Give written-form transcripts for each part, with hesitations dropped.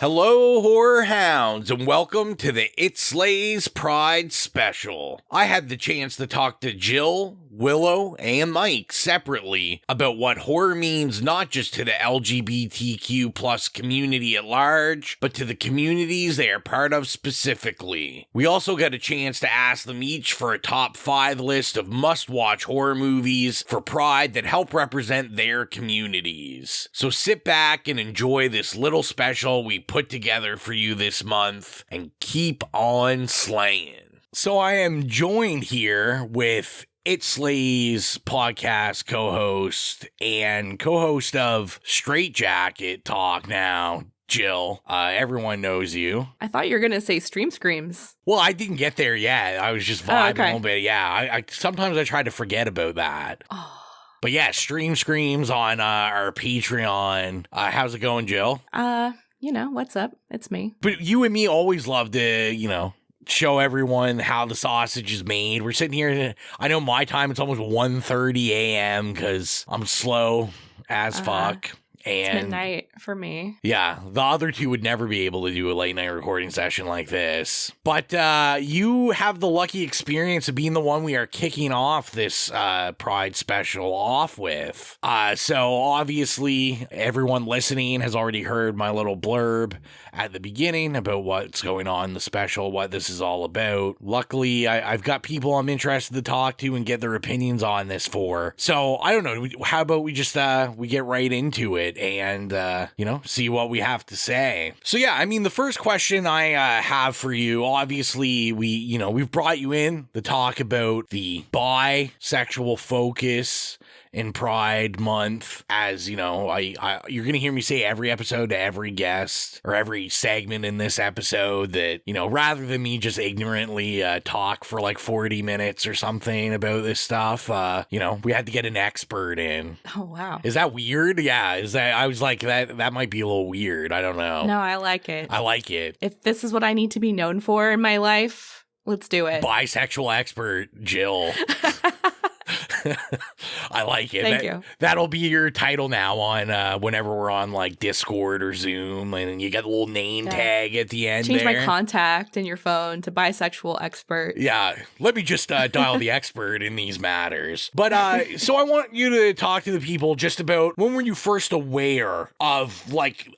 Hello, horror hounds, and welcome to the It Slays Pride special. I had the chance to talk to Gill, Willow, and Mike separately about what horror means not just to the LGBTQ plus community at large, but to the communities they are part of specifically. We also got a chance to ask them each for a top 5 list of must-watch horror movies for Pride that help represent their communities. So sit back and enjoy this little special we put together for you this month, and keep on slaying. So I am joined here with It Slays podcast co-host and co-host of Straight Jacket Talk now, Gill. Everyone knows you. I thought you were going to say Stream Screams. Well, I didn't get there yet. I was just vibing a little bit. Yeah, I sometimes I try to forget about that. Oh. But yeah, Stream Screams on our Patreon. How's it going, Gill? What's up? It's me. But you and me always love to, show everyone how the sausage is made. We're sitting here, I know my time, it's almost 1:30 a.m. because I'm slow as fuck. And it's midnight for me. Yeah, the other two would never be able to do a late night recording session like this. But you have the lucky experience of being the one we are kicking off this Pride special off with. So obviously, everyone listening has already heard my little blurb at the beginning about what's going on in the special, what this is all about. Luckily, I've got people I'm interested to talk to and get their opinions on this for. So I don't know. How about we just we get right into it and see what we have to say. So yeah, I mean, the first question I have for you, obviously we've brought you in to talk about the bisexual focus in Pride Month, as you're gonna hear me say every episode to every guest or every segment in this episode that rather than me just ignorantly talk for like 40 minutes or something about this stuff, we had to get an expert in. Oh wow, is that weird? Yeah, is that, I was like, that might be a little weird. I don't know. No, I like it. I like it. If this is what I need to be known for in my life, let's do it. Bisexual expert Gill. I like it. Thank you. That'll be your title now on whenever we're on like Discord or Zoom, and you got a little name tag at the end. Change there. my contact in your phone to bisexual expert. Yeah, let me just dial the expert in these matters. But so I want you to talk to the people just about when were you first aware of like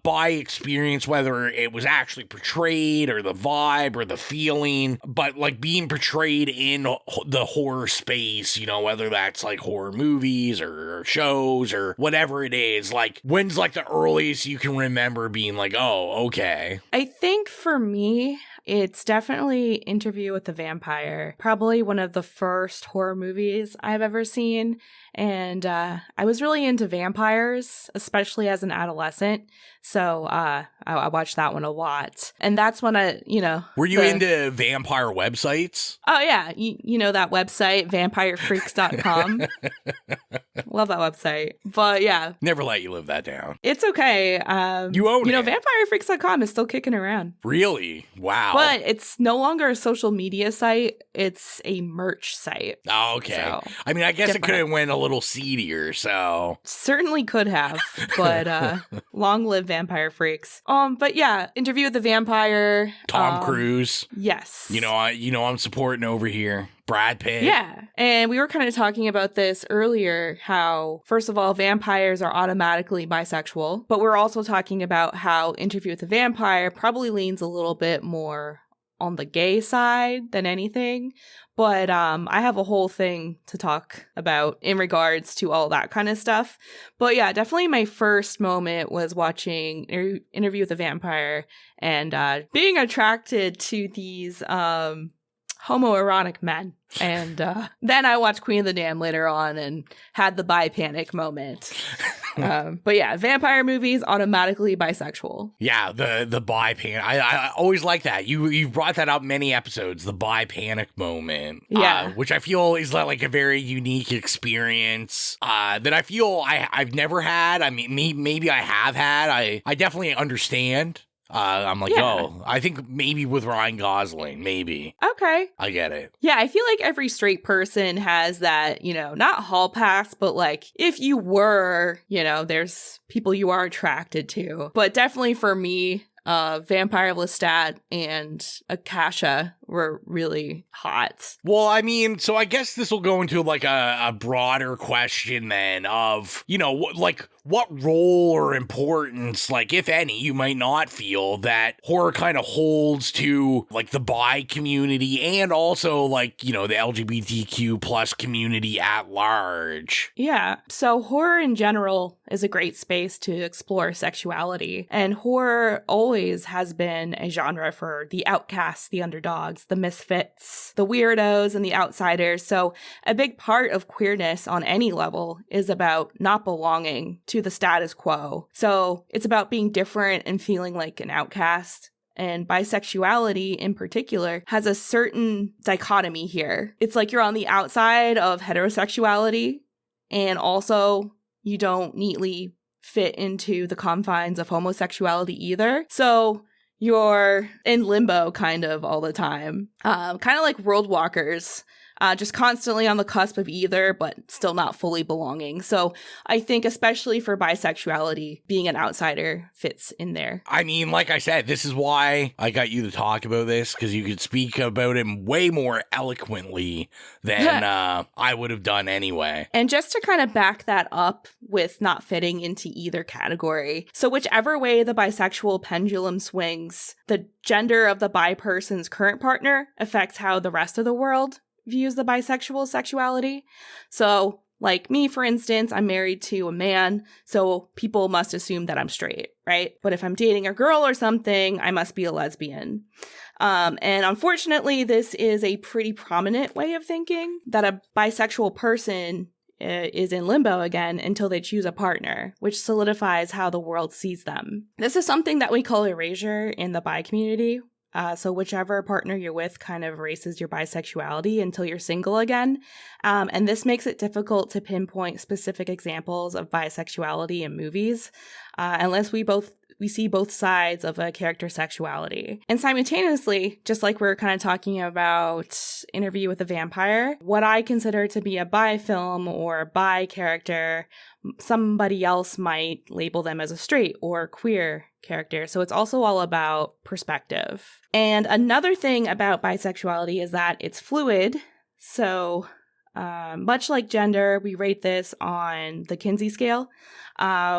bi experience, whether it was actually portrayed or the vibe or the feeling, but like being portrayed in the horror space, whether that's like horror movies or shows or whatever it is. Like, when's like the earliest you can remember being like, oh, okay. I think for me, it's definitely Interview with the Vampire. Probably one of the first horror movies I've ever seen. And I was really into vampires, especially as an adolescent. So I watched that one a lot. And that's when Were you into vampire websites? Oh, yeah. You know that website, vampirefreaks.com. Love that website. But yeah. Never let you live that down. It's okay. You own it. Vampirefreaks.com is still kicking around. Really? Wow. But it's no longer a social media site. It's a merch site. Oh, okay. So, I mean, I guess it could have went a little seedier, so. Certainly could have, but long live Vampire Freaks. But yeah, Interview with the Vampire. Tom Cruise. Yes. I'm supporting over here. Brad Pitt. Yeah. And we were kind of talking about this earlier, how, first of all, vampires are automatically bisexual, but we're also talking about how Interview with the Vampire probably leans a little bit more on the gay side than anything. But I have a whole thing to talk about in regards to all that kind of stuff. But yeah, definitely my first moment was watching Interview with the Vampire and being attracted to these homoerotic men. And then I watched Queen of the Damned later on and had the bi panic moment. But yeah, vampire movies automatically bisexual. Yeah, the bi panic. I always like that. You've brought that up many episodes. The bi panic moment. Yeah, which I feel is like a very unique experience. That I feel I've never had. I mean, maybe I have had. I definitely understand. I'm like, oh, I think maybe with Ryan Gosling, maybe. Okay. I get it. Yeah, I feel like every straight person has that, not hall pass, but like if you were, there's people you are attracted to. But definitely for me, Vampire Lestat and Akasha were really hot. Well, I mean, so I guess this will go into like a broader question then of, you know, what role or importance, like if any, you might not feel that horror kind of holds to like the bi community and also like, you know, the LGBTQ plus community at large. Yeah. So horror in general is a great space to explore sexuality. And horror always has been a genre for the outcasts, the underdogs, the misfits, the weirdos, and the outsiders. So a big part of queerness on any level is about not belonging to the status quo. So it's about being different and feeling like an outcast. And bisexuality in particular has a certain dichotomy here. It's like you're on the outside of heterosexuality, and also you don't neatly fit into the confines of homosexuality either. So you're in limbo kind of all the time. Kind of like world walkers. Just constantly on the cusp of either, but still not fully belonging. So I think especially for bisexuality, being an outsider fits in there. I mean, like I said, this is why I got you to talk about this, because you could speak about it way more eloquently than I would have done anyway. And just to kind of back that up with not fitting into either category. So whichever way the bisexual pendulum swings, the gender of the bi person's current partner affects how the rest of the world views the bisexual sexuality. So, like me, for instance, I'm married to a man, so people must assume that I'm straight, right? But if I'm dating a girl or something, I must be a lesbian. And unfortunately, this is a pretty prominent way of thinking, that a bisexual person is in limbo again until they choose a partner, which solidifies how the world sees them. This is something that we call erasure in the bi community. So whichever partner you're with kind of erases your bisexuality until you're single again. And this makes it difficult to pinpoint specific examples of bisexuality in movies, unless we see both sides of a character's sexuality. And simultaneously, just like we're kind of talking about Interview with a Vampire, what I consider to be a bi film or a bi character, somebody else might label them as a straight or queer character. So it's also all about perspective. And another thing about bisexuality is that it's fluid. So much like gender, we rate this on the Kinsey scale,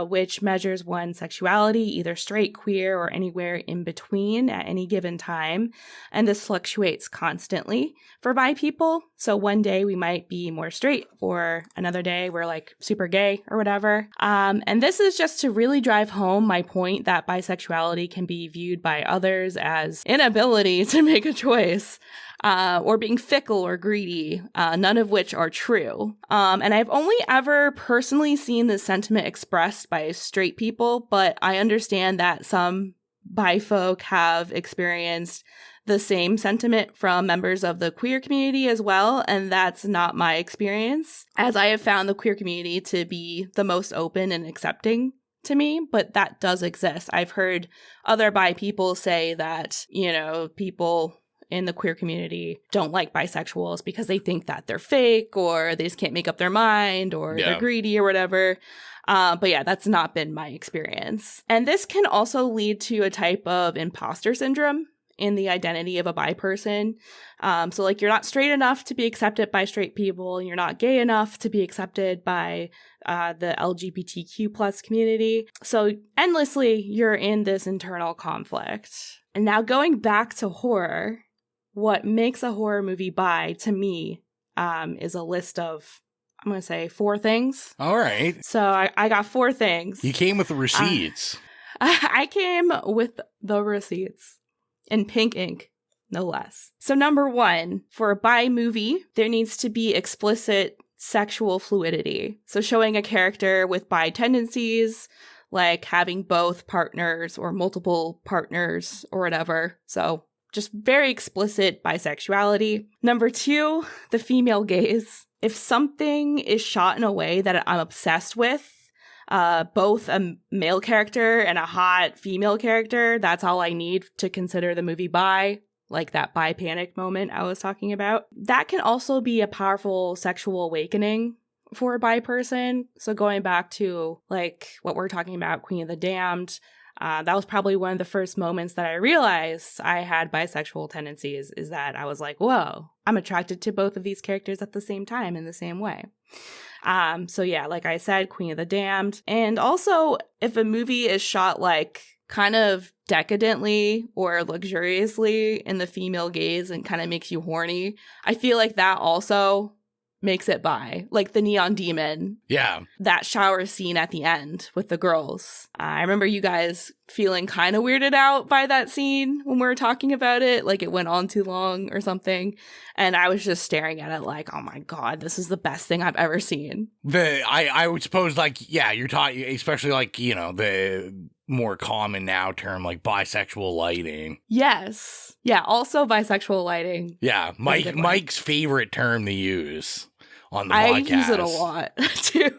which measures one's sexuality, either straight, queer, or anywhere in between at any given time. And this fluctuates constantly for bi people. So one day we might be more straight, or another day we're like super gay or whatever. And this is just to really drive home my point that bisexuality can be viewed by others as inability to make a choice. Or being fickle or greedy, none of which are true. And I've only ever personally seen this sentiment expressed by straight people, but I understand that some bi folk have experienced the same sentiment from members of the queer community as well, and that's not my experience, as I have found the queer community to be the most open and accepting to me, but that does exist. I've heard other bi people say that, you know, people in the queer community don't like bisexuals because they think that they're fake, or they just can't make up their mind, or they're greedy or whatever. But yeah, that's not been my experience. And this can also lead to a type of imposter syndrome in the identity of a bi person. So like, you're not straight enough to be accepted by straight people, and you're not gay enough to be accepted by the LGBTQ plus community. So endlessly, you're in this internal conflict. And now going back to horror, what makes a horror movie bi, to me, is a list of, I'm going to say, 4 things. All right. So I got 4 things. You came with the receipts. I came with the receipts in pink ink, no less. So number 1, for a bi movie, there needs to be explicit sexual fluidity. So showing a character with bi tendencies, like having both partners or multiple partners or whatever. So just very explicit bisexuality. Number 2, the female gaze. If something is shot in a way that I'm obsessed with, both a male character and a hot female character, that's all I need to consider the movie bi, like that bi panic moment I was talking about. That can also be a powerful sexual awakening for a bi person. So going back to like what we're talking about, Queen of the Damned, That was probably one of the first moments that I realized I had bisexual tendencies, is that I was like, whoa, I'm attracted to both of these characters at the same time in the same way. So yeah, like I said, Queen of the Damned. And also, if a movie is shot like kind of decadently or luxuriously in the female gaze and kind of makes you horny, I feel like that also makes it bi. Like the Neon Demon. Yeah. That shower scene at the end with the girls. I remember you guys feeling kind of weirded out by that scene when we were talking about it. Like it went on too long or something. And I was just staring at it like, oh my God, this is the best thing I've ever seen. I would suppose, like, yeah, you're talking, especially like, you know, the more common now term, like bisexual lighting. Yes. Yeah, also bisexual lighting. Yeah, Mike's favorite term to use on the podcast. I use it a lot, too.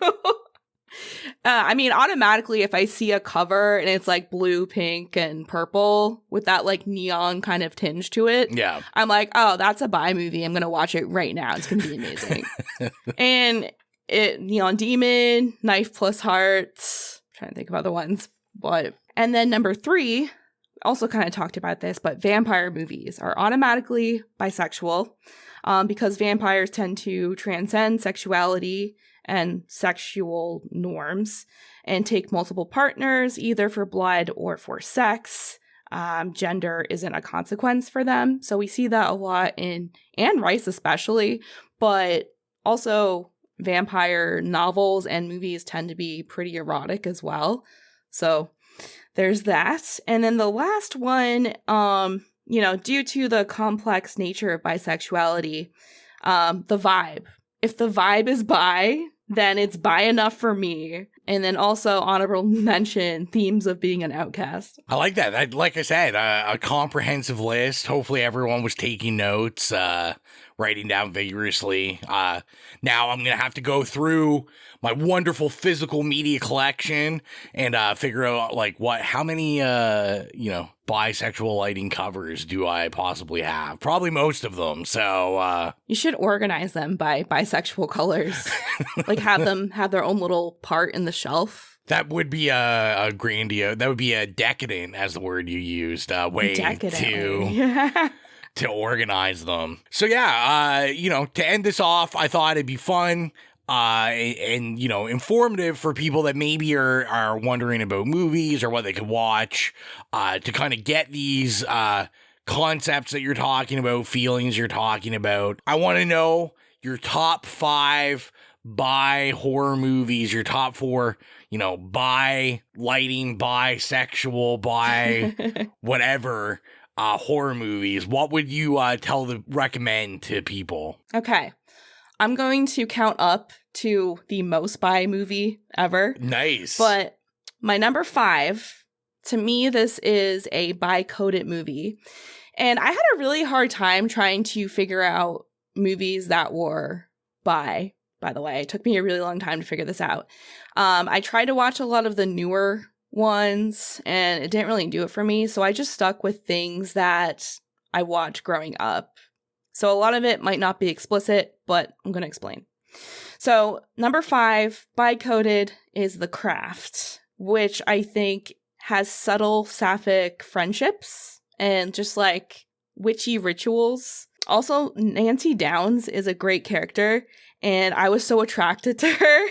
I mean, automatically, if I see a cover and it's like blue, pink, and purple with that like neon kind of tinge to it, yeah, I'm like, oh, that's a bi movie. I'm going to watch it right now. It's going to be amazing. And Neon Demon, Knife Plus Hearts, I'm trying to think of other ones. And then number 3, also kind of talked about this, but vampire movies are automatically bisexual because vampires tend to transcend sexuality and sexual norms and take multiple partners, either for blood or for sex. Gender isn't a consequence for them. So we see that a lot in Anne Rice especially, but also vampire novels and movies tend to be pretty erotic as well. So there's that. And then the last one, you know, due to the complex nature of bisexuality, the vibe. If the vibe is bi, then it's bi enough for me. And then also honorable mention, themes of being an outcast. I like that. Like I said, a comprehensive list. Hopefully everyone was taking notes, writing down vigorously. Now I'm going to have to go through my wonderful physical media collection and figure out like how many, bisexual lighting covers do I possibly have? Probably most of them. So you should organize them by bisexual colors. Like have them have their own little part in the shelf. That would be a grandiose. That would be a decadent, as the word you used, way to organize them. So yeah, to end this off, I thought it'd be fun and informative for people that maybe are wondering about movies or what they could watch, to kind of get these concepts that you're talking about, feelings you're talking about. I want to know your top 5 bi horror movies, your top 4, bi lighting, bisexual, bi whatever horror movies. What would you recommend to people? Okay. I'm going to count up to the most bi movie ever. Nice. But my number 5, to me, this is a bi-coded movie. And I had a really hard time trying to figure out movies that were bi, by the way. It took me a really long time to figure this out. I tried to watch a lot of the newer ones, and it didn't really do it for me. So I just stuck with things that I watched growing up. So a lot of it might not be explicit, but I'm going to explain. So number 5, bi-coded, is The Craft, which I think has subtle sapphic friendships and just like witchy rituals. Also, Nancy Downs is a great character, and I was so attracted to her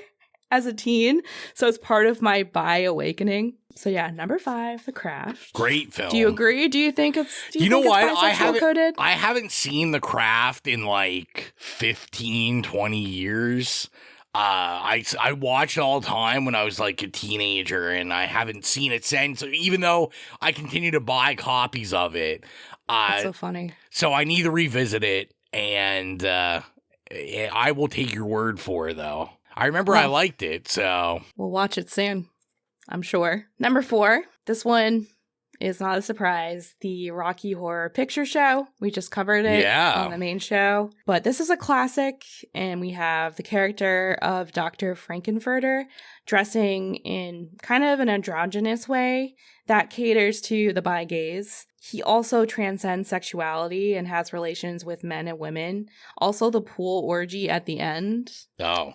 as a teen. So it's part of my bi awakening. So yeah, number 5, The Craft. Great film. Do you agree? Do you think it's bisexual-coded? I haven't seen The Craft in like 15, 20 years. I watched it all the time when I was like a teenager, and I haven't seen it since, even though I continue to buy copies of it. That's so funny. So I need to revisit it, and I will take your word for it, though. I remember I liked it, so. We'll watch it soon, I'm sure. Number 4, this one is not a surprise. The Rocky Horror Picture Show. We just covered it on the main show. But this is a classic, and we have the character of Dr. Frankenfurter dressing in kind of an androgynous way that caters to the bi gaze. he also transcends sexuality and has relations with men and women. Also, the pool orgy at the end. Oh,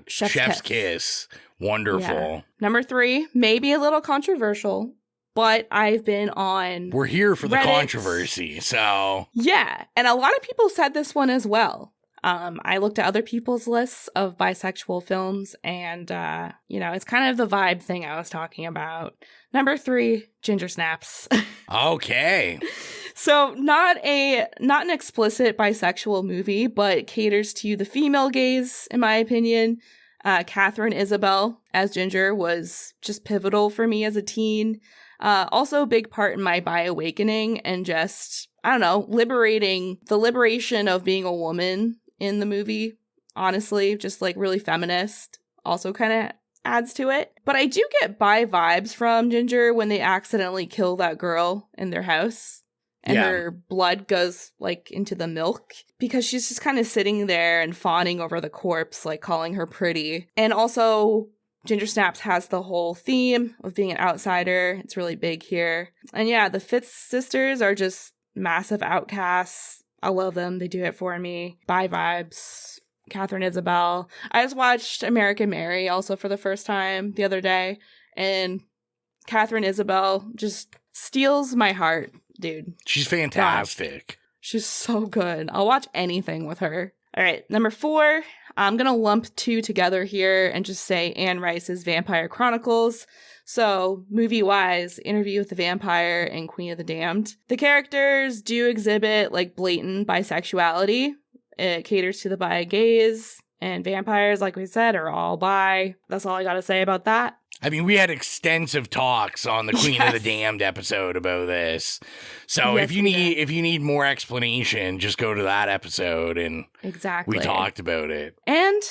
Chef's Kiss. Wonderful. Yeah. Number 3, maybe a little controversial, but I've been on We're here for Reddit. the controversy, so... Yeah, and a lot of people said this one as well. I looked at other people's lists of bisexual films, and, it's kind of the vibe thing I was talking about. Number 3, Ginger Snaps. Okay. So not an explicit bisexual movie, but caters to the female gaze, in my opinion. Catherine Isabel as Ginger was just pivotal for me as a teen. Also a big part in my bi awakening and just, I don't know, the liberation of being a woman in the movie. Honestly, just like really feminist. Also kind of adds to it. But I do get bi vibes from Ginger when they accidentally kill that girl in their house. And her blood goes like into the milk because she's just kind of sitting there and fawning over the corpse, like calling her pretty. And also Ginger Snaps has the whole theme of being an outsider. It's really big here. And yeah, the Fitz sisters are just massive outcasts. I love them. They do it for me. Bi vibes. Catherine Isabel. I just watched American Mary also for the first time the other day. And Catherine Isabel just steals my heart, dude. She's fantastic. Gosh, she's so good. I'll watch anything with her. All right, number 4. I'm going to lump 2 together here and just say Anne Rice's Vampire Chronicles. So, movie-wise, Interview with the Vampire and Queen of the Damned. The characters do exhibit, like, blatant bisexuality. It caters to the bi gaze. And vampires, like we said, are all bi. That's all I got to say about that. I mean, we had extensive talks on the Queen of the Damned episode about this. So if you need more explanation, just go to that episode and exactly. We talked about it. And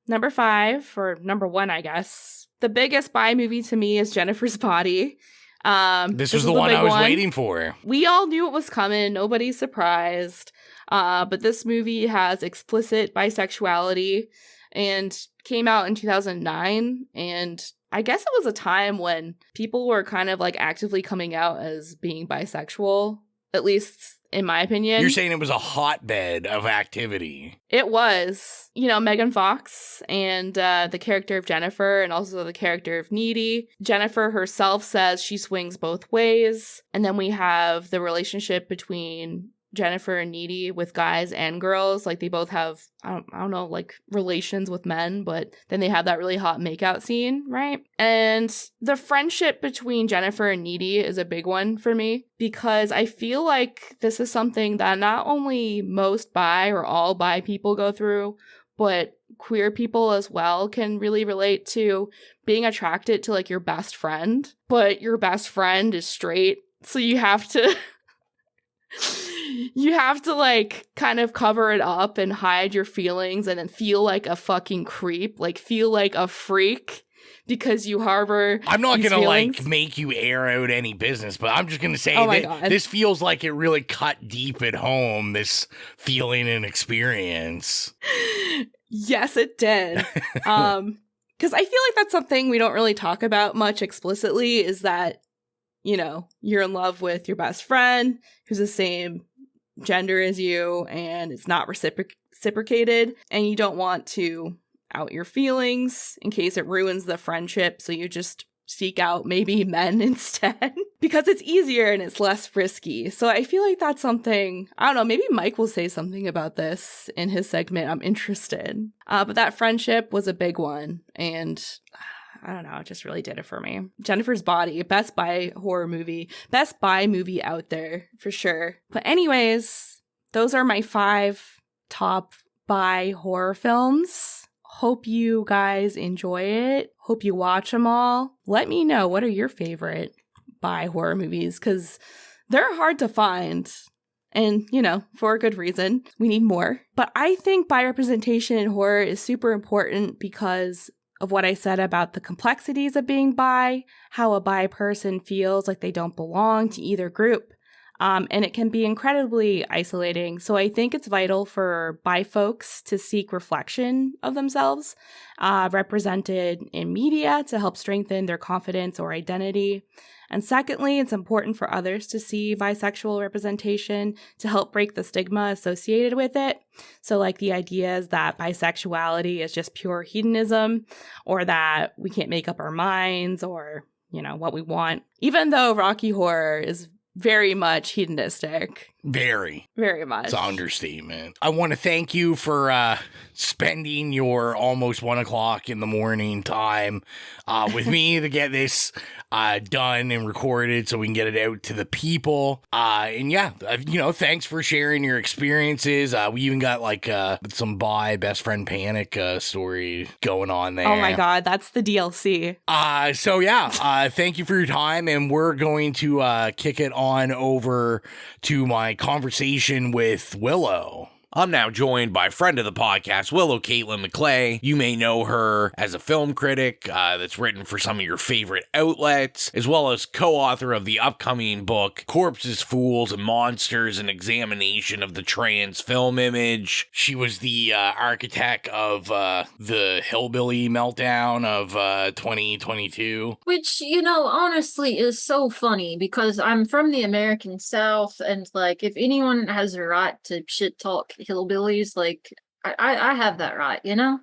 number 5, or number 1, I guess, the biggest bi movie to me is Jennifer's Body. This was the one I was waiting for. We all knew it was coming. Nobody's surprised. But this movie has explicit bisexuality and came out in 2009. And I guess it was a time when people were kind of like actively coming out as being bisexual, at least in my opinion. You're saying it was a hotbed of activity. It was. Megan Fox and the character of Jennifer and also the character of Needy. Jennifer herself says she swings both ways. And then we have the relationship between Jennifer and Needy with guys and girls. Like they both have, I don't know, like relations with men, but then they have that really hot makeout scene, right? And the friendship between Jennifer and Needy is a big one for me because I feel like this is something that not only most bi or all bi people go through, but queer people as well can really relate to being attracted to like your best friend, but your best friend is straight. So you have to like kind of cover it up and hide your feelings and then feel like a fucking creep, like feel like a freak because you harbor I'm not these gonna feelings. like make you air out any business, but I'm just gonna say God. This feels like it really cut deep at home, this feeling and experience. Yes, it did. Because I feel like that's something we don't really talk about much explicitly is that, you're in love with your best friend who's the same gender as you and it's not reciprocated and you don't want to out your feelings in case it ruins the friendship, so you just seek out maybe men instead because it's easier and it's less risky. So I feel like that's something, I don't know, maybe Mike will say something about this in his segment. I'm interested. But that friendship was a big one and I don't know, it just really did it for me. Jennifer's Body, best bi horror movie, best bi movie out there for sure. But anyways, those are my 5 top bi horror films. Hope you guys enjoy it. Hope you watch them all. Let me know, what are your favorite bi horror movies? Because they're hard to find. And, for a good reason. We need more. But I think bi representation in horror is super important because of what I said about the complexities of being bi, how a bi person feels like they don't belong to either group. And it can be incredibly isolating. So I think it's vital for bi folks to seek reflection of themselves, represented in media to help strengthen their confidence or identity. And secondly, it's important for others to see bisexual representation to help break the stigma associated with it. So like the ideas that bisexuality is just pure hedonism, or that we can't make up our minds, or, you know, what we want. Even though Rocky Horror is very much hedonistic. Very much. It's an understatement. I want to thank you for spending your almost 1 o'clock in the morning time with me to get this done and recorded so we can get it out to the people. And yeah, you know, thanks for sharing your experiences. We even got like some best friend panic story going on there. Oh my God, that's the DLC. So yeah, thank you for your time, and we're going to kick it on over to my conversation with Willow. I'm now joined by friend of the podcast, Willow Catelyn Maclay. You may know her as a film critic that's written for some of your favorite outlets, as well as co-author of the upcoming book, Corpses, Fools, and Monsters, an examination of the trans film image. She was the architect of the hillbilly meltdown of 2022. Which, you know, honestly is so funny because I'm from the American South, and like, if anyone has a right to shit talk hillbillies, like I have that right, you know?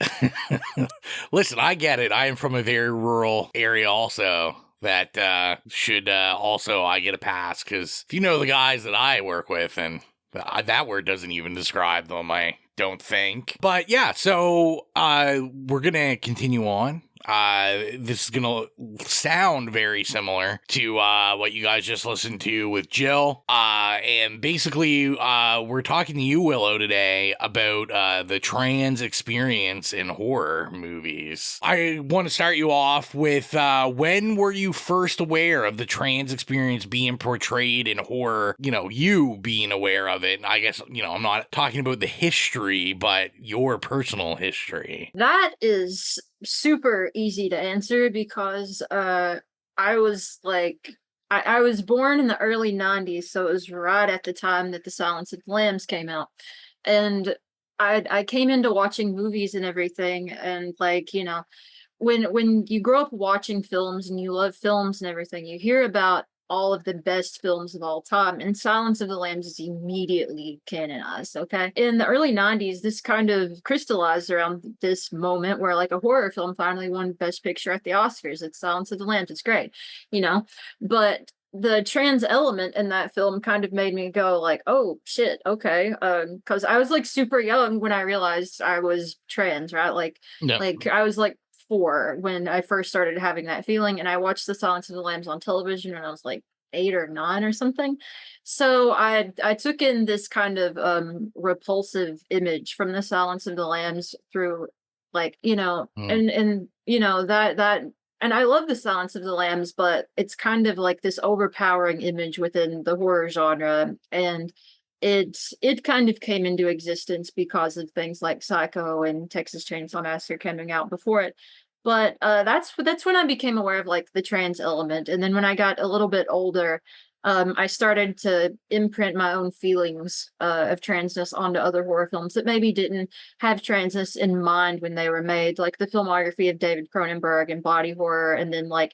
Listen, I get it. I am from a very rural area also. That should also I get a pass, because if you know the guys that I work with, and that word doesn't even describe them, I don't think. But yeah, so we're gonna continue on. This is gonna sound very similar to what you guys just listened to with Gill. And basically, we're talking to you, Willow, today about the trans experience in horror movies. I want to start you off with when were you first aware of the trans experience being portrayed in horror? You know, you being aware of it. And I guess, you know, I'm not talking about the history, but your personal history. That is super easy to answer because I was like, I was born in the early 90s, so it was right at the time that The Silence of the Lambs came out. And I came into watching movies and everything, and like, you know, when you grow up watching films and you love films and everything, you hear about all of the best films of all time, and Silence of the Lambs is immediately canonized, okay? In the early 90s, this kind of crystallized around this moment where like a horror film finally won Best Picture at the Oscars. It's Silence of the Lambs, it's great, you know? But the trans element in that film kind of made me go like, oh shit, okay, because I was like super young when I realized I was trans, right? Like, like I was like 4 when I first started having that feeling, and I watched The Silence of the Lambs on television when I was like 8 or 9 or something. So I took in this kind of repulsive image from The Silence of the Lambs through, like, you know, and you know, that and I love The Silence of the Lambs, but it's kind of like this overpowering image within the horror genre, and it kind of came into existence because of things like Psycho and Texas Chainsaw Massacre coming out before it. But that's when I became aware of like the trans element. And then when I got a little bit older, I started to imprint my own feelings of transness onto other horror films that maybe didn't have transness in mind when they were made, like the filmography of David Cronenberg and body horror. And then like,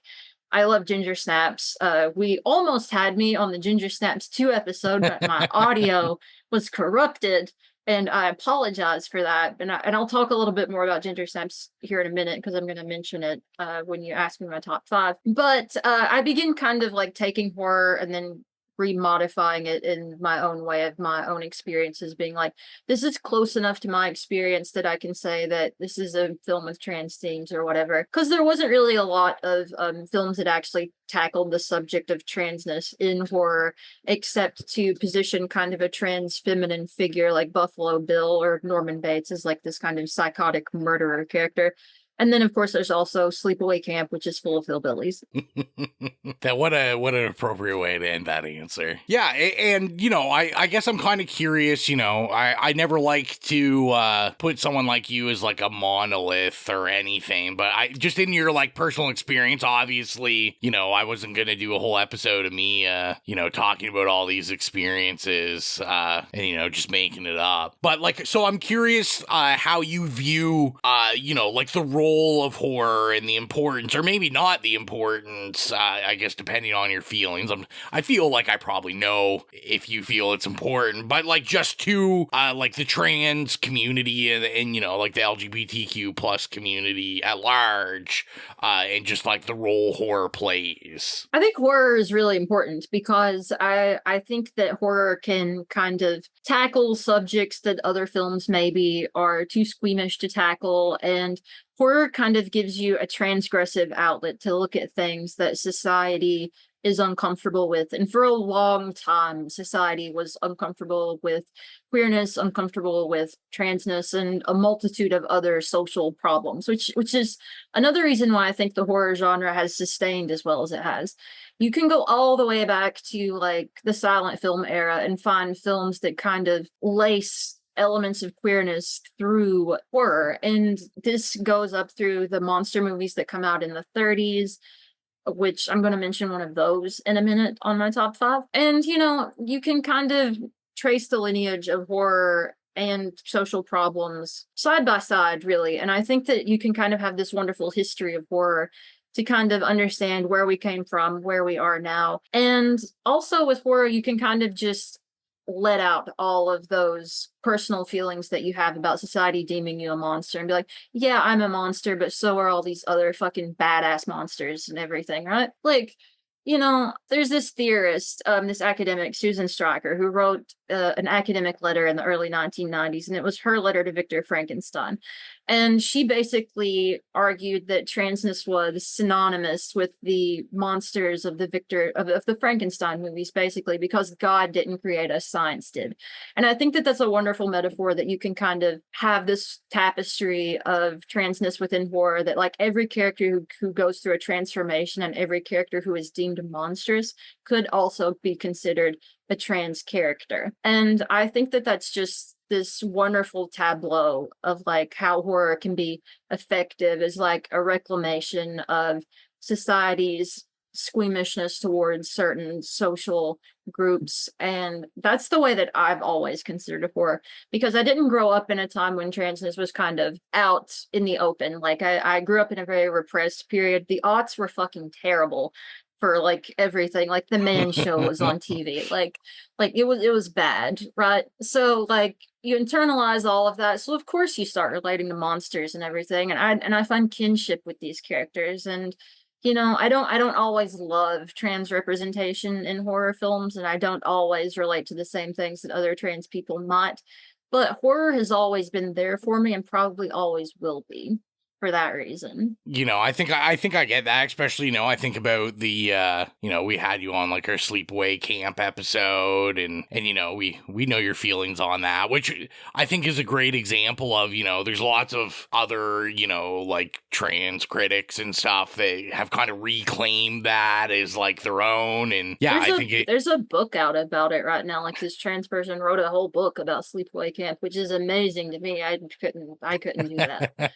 I love Ginger Snaps. We almost had me on the Ginger Snaps 2 episode, but my audio was corrupted, and I apologize for that. And I'll talk a little bit more about Ginger Snaps here in a minute, because I'm going to mention it when you ask me my top 5. But I begin kind of like taking horror and then remodifying it in my own way of my own experiences, being like, this is close enough to my experience that I can say that this is a film with trans themes or whatever. Because there wasn't really a lot of films that actually tackled the subject of transness in horror, except to position kind of a trans feminine figure like Buffalo Bill or Norman Bates as like this kind of psychotic murderer character. And then, of course, there's also Sleepaway Camp, which is full of hillbillies. What an appropriate way to end that answer. Yeah, and, you know, I guess I'm kind of curious, you know, I never like to put someone like you as, like, a monolith or anything, but I just in your, like, personal experience, obviously, you know, I wasn't going to do a whole episode of me, you know, talking about all these experiences and, you know, just making it up. But, like, so I'm curious how you view, you know, like, the role role of horror and the importance, or maybe not the importance, I guess depending on your feelings. I feel like I probably know if you feel it's important, but like just to like the trans community and you know, like the LGBTQ plus community at large, and just like the role horror plays. I think horror is really important because I think that horror can kind of tackle subjects that other films maybe are too squeamish to tackle, and horror kind of gives you a transgressive outlet to look at things that society is uncomfortable with. And for a long time, society was uncomfortable with queerness, uncomfortable with transness, and a multitude of other social problems, which is another reason why I think the horror genre has sustained as well as it has. You can go all the way back to like the silent film era and find films that kind of lace elements of queerness through horror. And this goes up through the monster movies that come out in the 30s, which I'm going to mention one of those in a minute on my top 5. And, you know, you can kind of trace the lineage of horror and social problems side by side, really. And I think that you can kind of have this wonderful history of horror to kind of understand where we came from, where we are now. And also with horror, you can kind of just let out all of those personal feelings that you have about society deeming you a monster and be like, yeah, I'm a monster, but so are all these other fucking badass monsters and everything, right? Like, you know, there's this theorist, this academic, Susan Stryker, who wrote an academic letter in the early 1990s, and it was her letter to Victor Frankenstein. And she basically argued that transness was synonymous with the monsters of the the Frankenstein movies, basically, because God didn't create us, science did. And I think that that's a wonderful metaphor that you can kind of have this tapestry of transness within horror, that like every character who goes through a transformation and every character who is deemed monstrous could also be considered a trans character. And I think that that's just this wonderful tableau of like how horror can be effective as like a reclamation of society's squeamishness towards certain social groups. And that's the way that I've always considered horror, because I didn't grow up in a time when transness was kind of out in the open. Like I grew up in a very repressed period. The aughts were fucking terrible for like everything. Like the Man Show was on TV. Like it was bad, right? So like you internalize all of that, so of course you start relating to monsters and everything. And I find kinship with these characters. And you know, I don't always love trans representation in horror films, and I don't always relate to the same things that other trans people might, but horror has always been there for me and probably always will be for that reason. You know, I think I get that, especially, you know, I think about the you know, we had you on like our sleepaway camp episode, and you know, we know your feelings on that, which I think is a great example of, you know, there's lots of other, you know, like trans critics and stuff that have kind of reclaimed that as like their own. And yeah, there's a book out about it right now. Like this trans person wrote a whole book about sleepaway camp, which is amazing to me. I couldn't do that.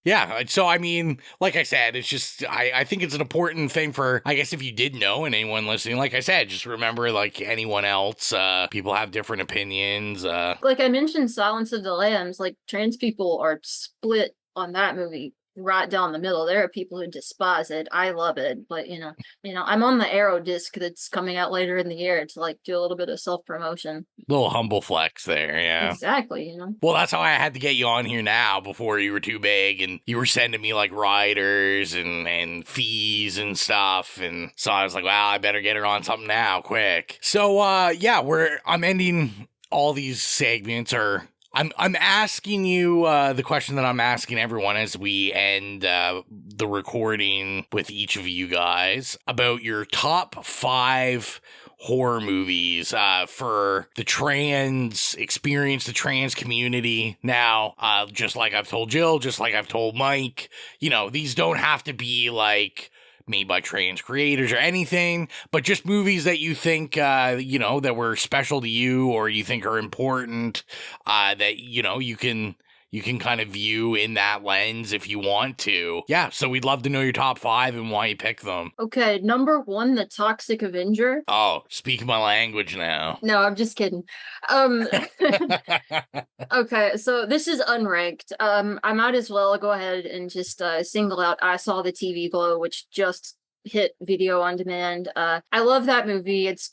Yeah, so I mean, like I said, it's just, I think it's an important thing for, I guess if you did know, and anyone listening, like I said, just remember, like anyone else, people have different opinions. Like I mentioned Silence of the Lambs, like trans people are split on that movie right down the middle. There are people who despise it. I love it, but you know, I'm on the Arrow disc that's coming out later in the year to like do a little bit of self-promotion. Little humble flex there, yeah. Exactly, you know. Well, that's how I had to get you on here now before you were too big, and you were sending me like riders and fees and stuff, and so I was like, well, I better get her on something now, quick. So yeah, I'm ending all these segments, or I'm asking you the question that I'm asking everyone as we end the recording with each of you guys about your top 5 horror movies for the trans experience, the trans community. Now, just like I've told Jill, just like I've told Mike, you know, these don't have to be like made by trans creators or anything, but just movies that you think, you know, that were special to you or you think are important, that, you know, you can you can kind of view in that lens if you want to. Yeah, so we'd love to know your top 5 and why you pick them. Okay, number 1, the Toxic Avenger. Oh, speak my language now. No, I'm just kidding. Okay, so this is unranked. I might as well go ahead and just single out I Saw the TV Glow, which just hit video on demand. I love that movie. It's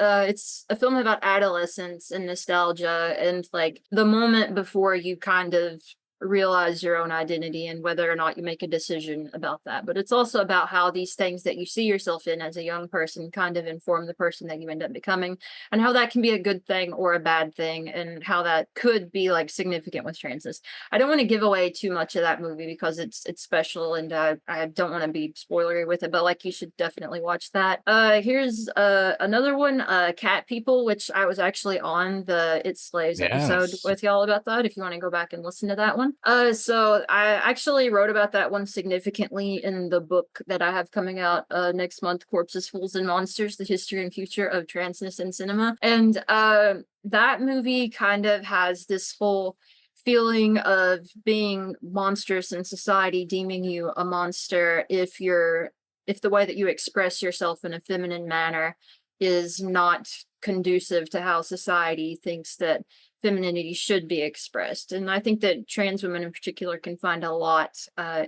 a film about adolescence and nostalgia and like the moment before you kind of realize your own identity and whether or not you make a decision about that. But it's also about how these things that you see yourself in as a young person kind of inform the person that you end up becoming, and how that can be a good thing or a bad thing, and how that could be like significant with transness. I don't want to give away too much of that movie because it's special, and I don't want to be spoilery with it, but like you should definitely watch that. Here's another one, Cat People, which I was actually on the It Slays episode with y'all about that, if you want to go back and listen to that one. So I actually wrote about that one significantly in the book that I have coming out next month, Corpses, Fools, and Monsters, The History and Future of Transness in Cinema. And that movie kind of has this whole feeling of being monstrous in society, deeming you a monster if the way that you express yourself in a feminine manner is not conducive to how society thinks that femininity should be expressed. And I think that trans women in particular can find a lot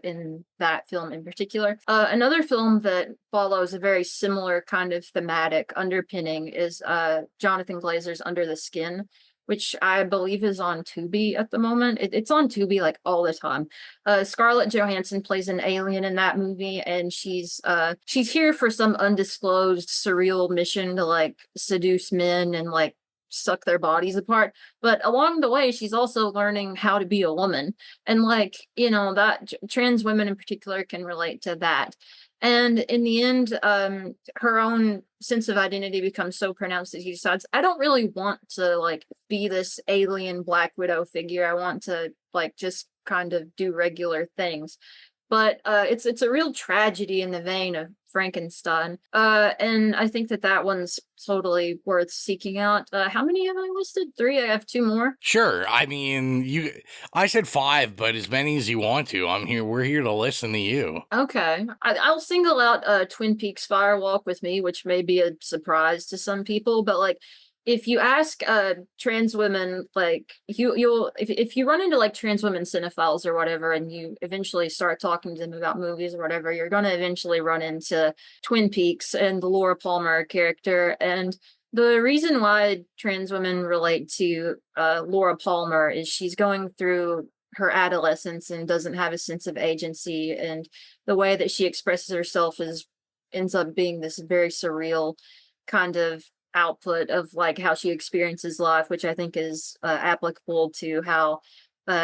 in that film in particular. Another film that follows a very similar kind of thematic underpinning is Jonathan Glazer's Under the Skin, which I believe is on Tubi at the moment. It's on Tubi like all the time. Scarlett Johansson plays an alien in that movie, and she's here for some undisclosed surreal mission to like seduce men and like suck their bodies apart. But along the way, she's also learning how to be a woman. And like, you know, that trans women in particular can relate to that. And in the end, her own sense of identity becomes so pronounced that she decides, I don't really want to like be this alien Black Widow figure. I want to like just kind of do regular things. But it's a real tragedy in the vein of Frankenstein. And I think that one's totally worth seeking out. How many have I listed? 3? I have 2 more. Sure. I mean, I said 5, but as many as you want to. We're here to listen to you. Okay. I'll single out Twin Peaks Firewalk with Me, which may be a surprise to some people, but like, if you ask trans women, like if you run into like trans women cinephiles or whatever, and you eventually start talking to them about movies or whatever, you're going to eventually run into Twin Peaks and the Laura Palmer character. And the reason why trans women relate to Laura Palmer is she's going through her adolescence and doesn't have a sense of agency, and the way that she expresses herself ends up being this very surreal kind of output of like how she experiences life, which I think is applicable to how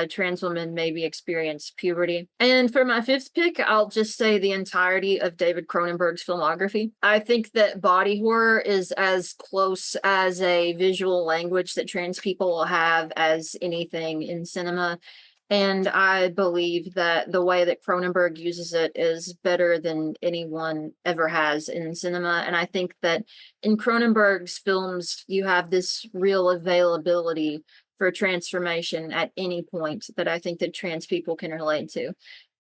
trans women maybe experience puberty. And for my 5th pick, I'll just say the entirety of David Cronenberg's filmography. I think that body horror is as close as a visual language that trans people will have as anything in cinema. And I believe that the way that Cronenberg uses it is better than anyone ever has in cinema. And I think that in Cronenberg's films, you have this real availability for transformation at any point that I think that trans people can relate to.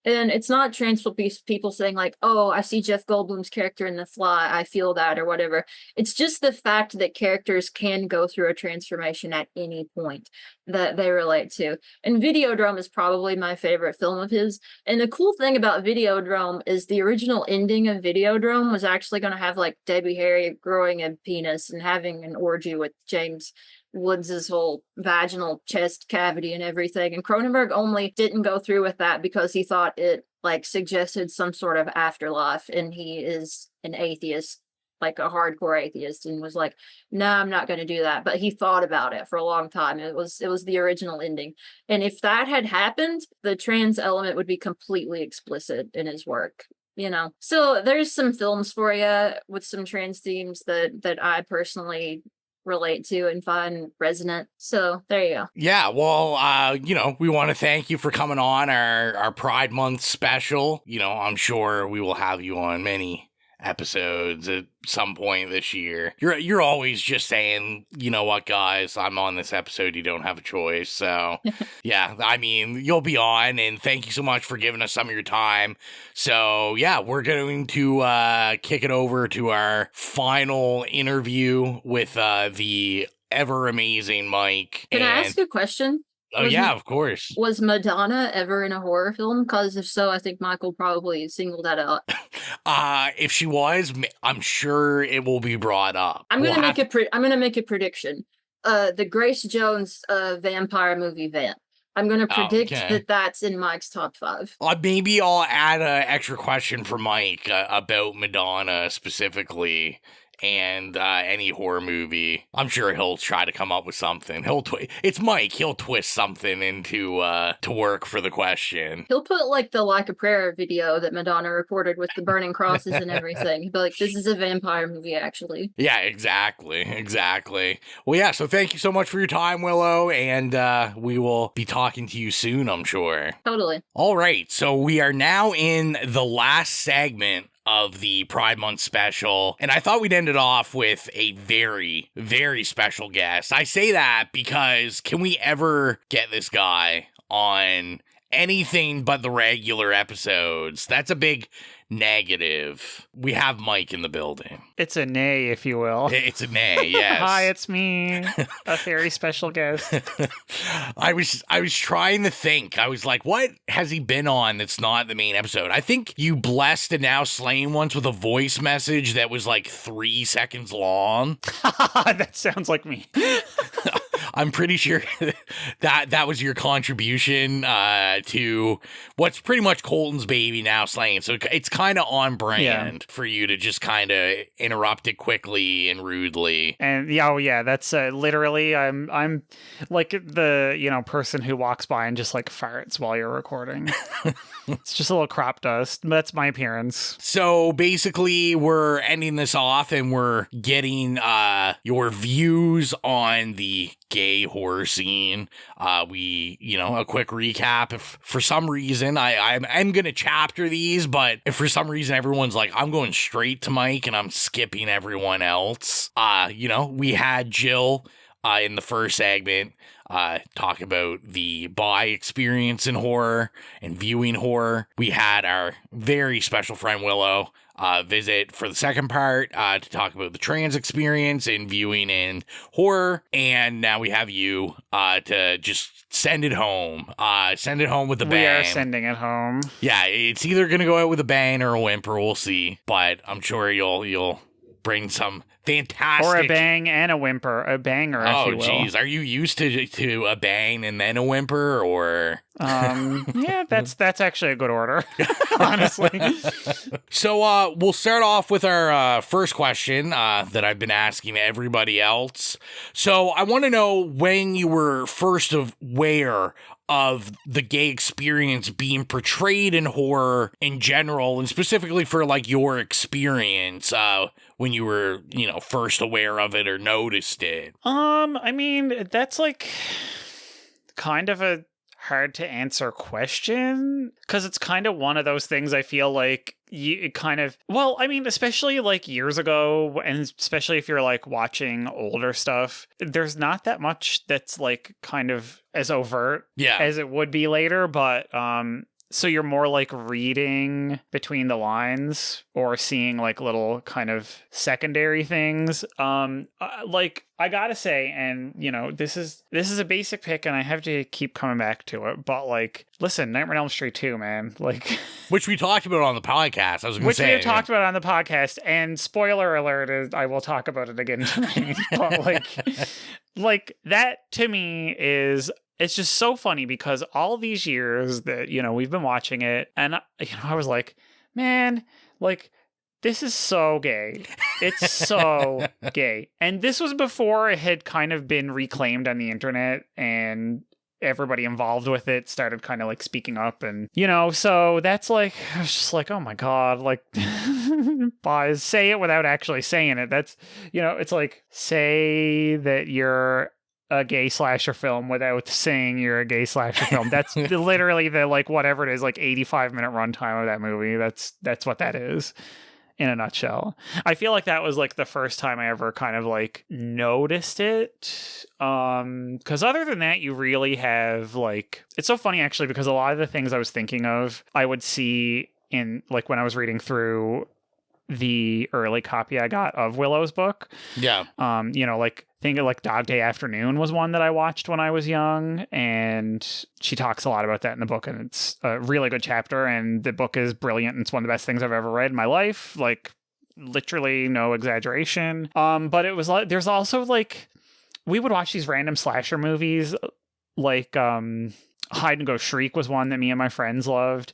And it's not trans people saying like, oh, I see Jeff Goldblum's character in The Fly, I feel that, or whatever. It's just the fact that characters can go through a transformation at any point that they relate to. And Videodrome is probably my favorite film of his. And the cool thing about Videodrome is the original ending of Videodrome was actually going to have like Debbie Harry growing a penis and having an orgy with James Woods' whole vaginal chest cavity and everything. And Cronenberg only didn't go through with that because he thought it like suggested some sort of afterlife, and he is an atheist, like a hardcore atheist, and was like, no, I'm not going to do that. But he thought about it for a long time. It was the original ending. And if that had happened, the trans element would be completely explicit in his work. You know, so there's some films for you with some trans themes that I personally relate to and find resonant. So there you go. Yeah, well, we want to thank you for coming on our Pride Month special. You know, I'm sure we will have you on many episodes at some point this year. You're always just saying, you know what, guys, I'm on this episode. You don't have a choice. So, yeah, I mean, you'll be on, and thank you so much for giving us some of your time. So, yeah, we're going to kick it over to our final interview with the ever amazing Mike. Can I ask a question? Oh, yeah, of course. Was Madonna ever in a horror film? Because if so, I think Michael probably singled that out. If she was, I'm sure it will be brought up. I'm gonna make a prediction. The Grace Jones vampire movie Vamp. I'm gonna predict that that's in Mike's top 5. Maybe I'll add an extra question for Mike about Madonna specifically. And any horror movie, I'm sure he'll try to come up with something. It's Mike. He'll twist something into to work for the question. He'll put like the Like a Prayer video that Madonna recorded with the burning crosses and everything. He'll be like, "This is a vampire movie, actually." Yeah, exactly. Well, yeah. So thank you so much for your time, Willow, and we will be talking to you soon, I'm sure. Totally. All right. So we are now in the last segment of the Pride Month special, and I thought we'd end it off with a very, very special guest. I say that because can we ever get this guy on anything but the regular episodes? That's a big negative. We have Mike in the building. It's a nay, if you will. It's a nay, yes. Hi, it's me, a very special guest. I was trying to think. I was like, what has he been on that's not the main episode? I think you blessed and now slain once with a voice message that was like 3 seconds long. That sounds like me. I'm pretty sure that was your contribution to what's pretty much Colton's baby now slaying. So it's kind of on brand for you to just kind of interrupt it quickly and rudely. And that's literally I'm like the person who walks by and just like farts while you're recording. It's just a little crop dust. That's my appearance. So basically, we're ending this off and we're getting your views on the gay horror scene. A quick recap. If for some reason I'm gonna chapter these, but if for some reason everyone's like, I'm going straight to Mike and I'm skipping everyone else. We had Gill in the first segment talk about the bi experience in horror and viewing horror. We had our very special friend Willow visit for the second part to talk about the trans experience in viewing in horror. And now we have you to just send it home. Send it home with a bang. We are sending it home. Yeah, it's either going to go out with a bang or a whimper. We'll see. But I'm sure you'll bring some fantastic... Or a bang and a whimper. A banger, if you will. Oh, geez. Are you used to a bang and then a whimper, or... Yeah, that's actually a good order, honestly. So we'll start off with our first question that I've been asking everybody else. So I want to know when you were first aware of the gay experience being portrayed in horror in general, and specifically for like your experience when you were, first aware of it or noticed it. I mean, that's like kind of a hard to answer question, because it's kind of one of those things I feel like especially like years ago, and especially if you're like watching older stuff, there's not that much that's like kind of as overt as it would be later, but so you're more like reading between the lines or seeing like little kind of secondary things. Like I gotta say, and this is a basic pick, and I have to keep coming back to it. But like, listen, Nightmare on Elm Street 2, man, like which we talked about on the podcast. We talked about on the podcast, and spoiler alert is I will talk about it again tonight. But like that to me is. It's just so funny because all these years that, we've been watching it, and, I was like, man, like, this is so gay. It's so gay. And this was before it had kind of been reclaimed on the internet, and everybody involved with it started kind of like speaking up, and, so that's like, I was just like, oh my God, like, boys, say it without actually saying it. That's, it's like, say that you're a gay slasher film without saying you're a gay slasher film. That's literally the like whatever it is, like 85-minute runtime of that movie. That's what that is. in a nutshell. I feel like that was like the first time I ever kind of like noticed it. Because other than that, you really have like, it's so funny actually, because a lot of the things I was thinking of, I would see in like when I was reading through the early copy I got of Willow's book. Yeah. Like think of like Dog Day Afternoon was one that I watched when I was young, and she talks a lot about that in the book, and it's a really good chapter, and the book is brilliant, and it's one of the best things I've ever read in my life, like literally no exaggeration. But it was like, there's also like, we would watch these random slasher movies, like Hide and Go Shriek was one that me and my friends loved,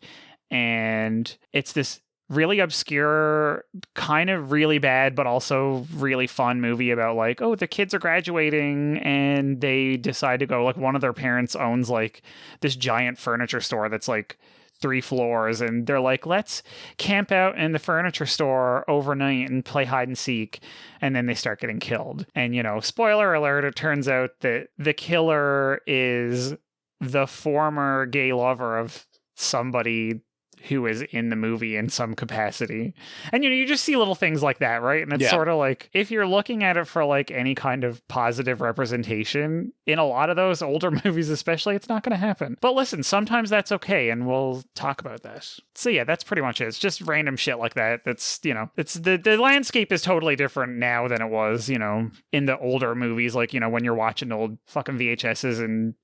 and it's this really obscure, kind of really bad, but also really fun movie about like, oh, the kids are graduating and they decide to go, like one of their parents owns like this giant furniture store that's like 3 floors, and they're like, let's camp out in the furniture store overnight and play hide and seek, and then they start getting killed. And spoiler alert, it turns out that the killer is the former gay lover of somebody who is in the movie in some capacity. And you just see little things like that, right? And it's sort of like, if you're looking at it for like any kind of positive representation in a lot of those older movies especially, it's not going to happen. But listen, sometimes that's okay, and we'll talk about that. So yeah, that's pretty much it. It's just random shit like that. That's, it's the landscape is totally different now than it was, in the older movies, like, when you're watching old fucking VHSs and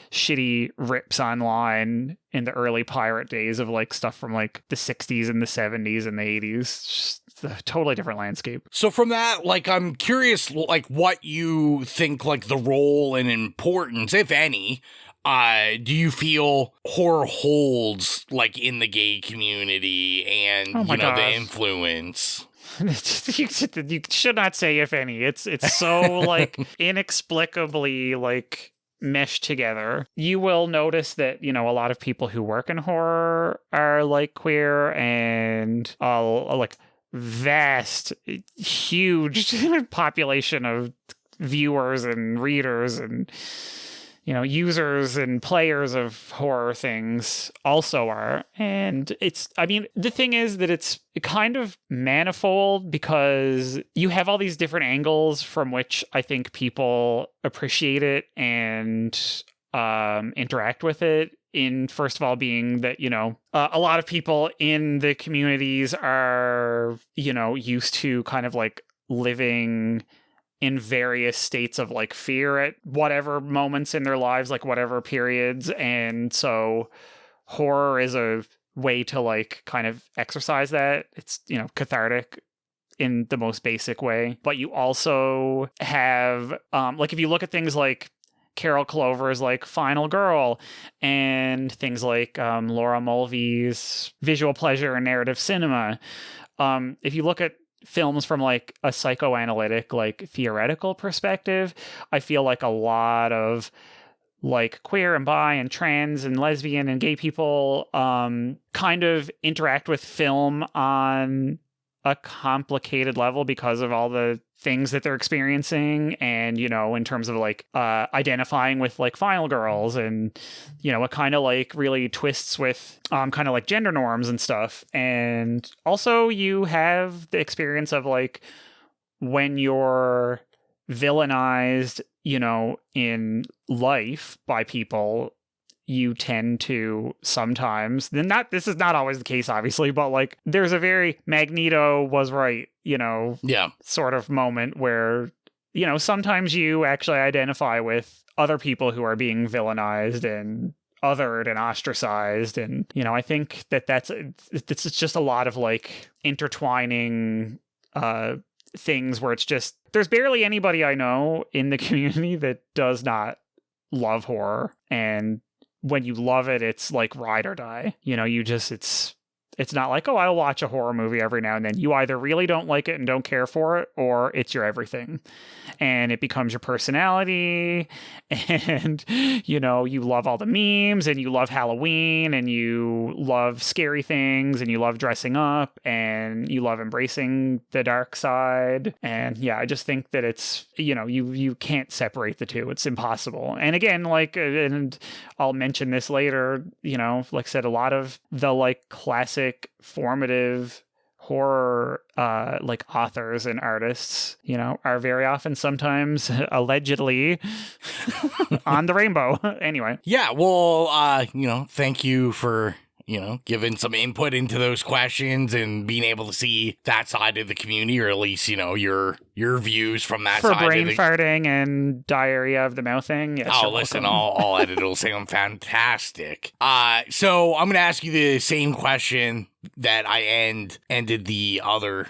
shitty rips online in the early pirate days of like stuff from like the 60s and the 70s and the 80s. Just a totally different landscape. So from that, like, I'm curious, like, what you think, like, the role and importance, if any, do you feel horror holds, like, in the gay community and, the influence? You should not say if any. It's so like inexplicably like meshed together. You will notice that a lot of people who work in horror are like queer, and like vast, huge population of viewers and readers and users and players of horror things also are. And the thing is that it's kind of manifold, because you have all these different angles from which I think people appreciate it and interact with it. In first of all, being that, a lot of people in the communities are, used to kind of like living in various states of like fear at whatever moments in their lives, like whatever periods. And so horror is a way to like kind of exercise that. It's, cathartic in the most basic way. But you also have, like, if you look at things like Carol Clover's like Final Girl, and things like Laura Mulvey's Visual Pleasure and Narrative Cinema, if you look at films from like a psychoanalytic, like theoretical perspective, I feel like a lot of like queer and bi and trans and lesbian and gay people kind of interact with film on a complicated level because of all the things that they're experiencing, and in terms of like identifying with like Final Girls, and it kind of like really twists with kind of like gender norms and stuff. And also you have the experience of like when you're villainized in life by people, you tend to sometimes, this is not always the case obviously, but like there's a very Magneto was right, sort of moment where, sometimes you actually identify with other people who are being villainized and othered and ostracized. And, I think it's just a lot of like intertwining things where it's just, there's barely anybody I know in the community that does not love horror. And when you love it, it's like ride or die. It's not like, oh, I'll watch a horror movie every now and then. You either really don't like it and don't care for it, or it's your everything. And it becomes your personality. And, you love all the memes, and you love Halloween, and you love scary things, and you love dressing up, and you love embracing the dark side. And yeah, I just think that it's, you can't separate the two. It's impossible. And again, like, and I'll mention this later, like I said, a lot of the like classic formative horror like authors and artists, you know, are very often sometimes allegedly on the rainbow. Anyway. Yeah, well, you know, thank you for, you know, giving some input into those questions and being able to see that side of the community, or at least, you know, your views from that For side. brain farting and diarrhea of the mouth thing. Yes, oh, listen, I'll edit. It'll sound fantastic. So I'm going to ask you the same question that I ended the other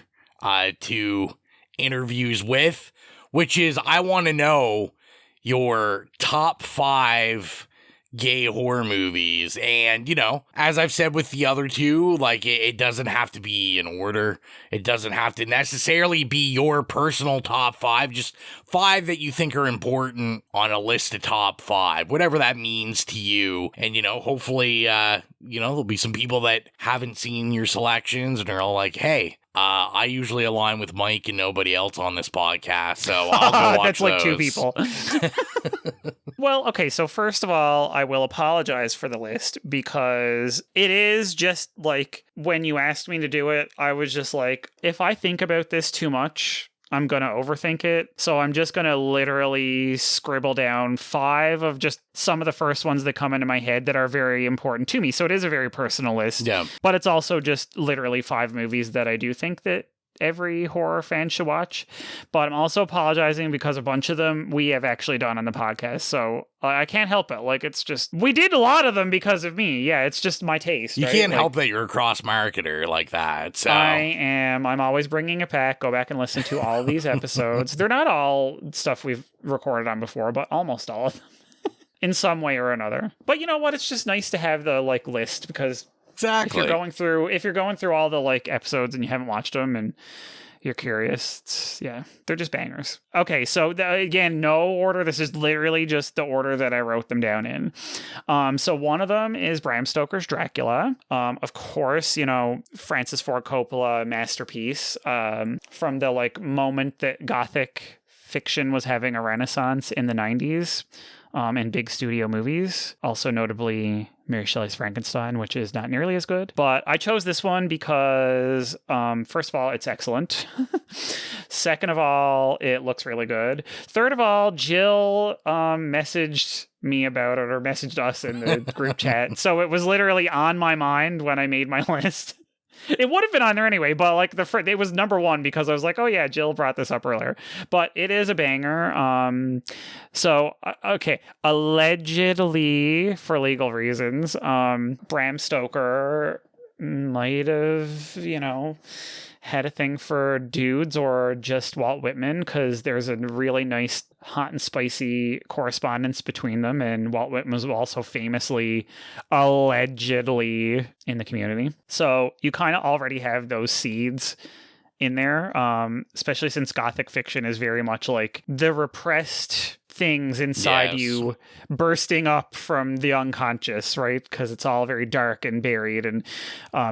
two interviews with, which is I want to know your top 5 gay horror movies. And, you know, as I've said with the other two, like, it doesn't have to be in order. It doesn't have to necessarily be your personal top 5, just 5 that you think are important on a list of top 5, whatever that means to you. And, you know, hopefully, you know, there'll be some people that haven't seen your selections and are all like, hey, I usually align with Mike and nobody else on this podcast, so I'll go watch That's like those. 2 people. Well, okay, so first of all, I will apologize for the list because it is just like when you asked me to do it, I was just like, if I think about this too much, I'm going to overthink it. So I'm just going to literally scribble down 5 of just some of the first ones that come into my head that are very important to me. So it is a very personal list. Yeah. But it's also just literally 5 movies that I do think that every horror fan should watch. But I'm also apologizing because a bunch of them we have actually done on the podcast. So I can't help it. Like, it's just, we did a lot of them because of me. Yeah, it's just my taste. You right? can't Like, help that you're a cross-marketer like that, so. I'm always bringing it back. Go back and listen to all of these episodes. They're not all stuff we've recorded on before, but almost all of them in some way or another. But you know what? It's just nice to have the like list because Exactly. if you're going through all the like episodes and you haven't watched them and you're curious, they're just bangers. Okay, so again, no order. This is literally just the order that I wrote them down in. So one of them is Bram Stoker's Dracula. Of course, you know, Francis Ford Coppola masterpiece. From the like moment that Gothic fiction was having a renaissance in the 90s. And big studio movies, also notably Mary Shelley's Frankenstein, which is not nearly as good. But I chose this one because, first of all, it's excellent. Second of all, it looks really good. Third of all, Jill messaged me about it, or messaged us in the group chat. So it was literally on my mind when I made my list. It would have been on there anyway, but like it was number 1 because I was like, oh yeah, Jill brought this up earlier. But it is a banger. So okay, allegedly for legal reasons, Bram Stoker might have, you know, had a thing for dudes or just Walt Whitman, because there's a really nice hot and spicy correspondence between them, and Walt Whitman was also famously allegedly in the community. So you kind of already have those seeds in there, especially since Gothic fiction is very much like the repressed things inside you bursting up from the unconscious, right? Because it's all very dark and buried. And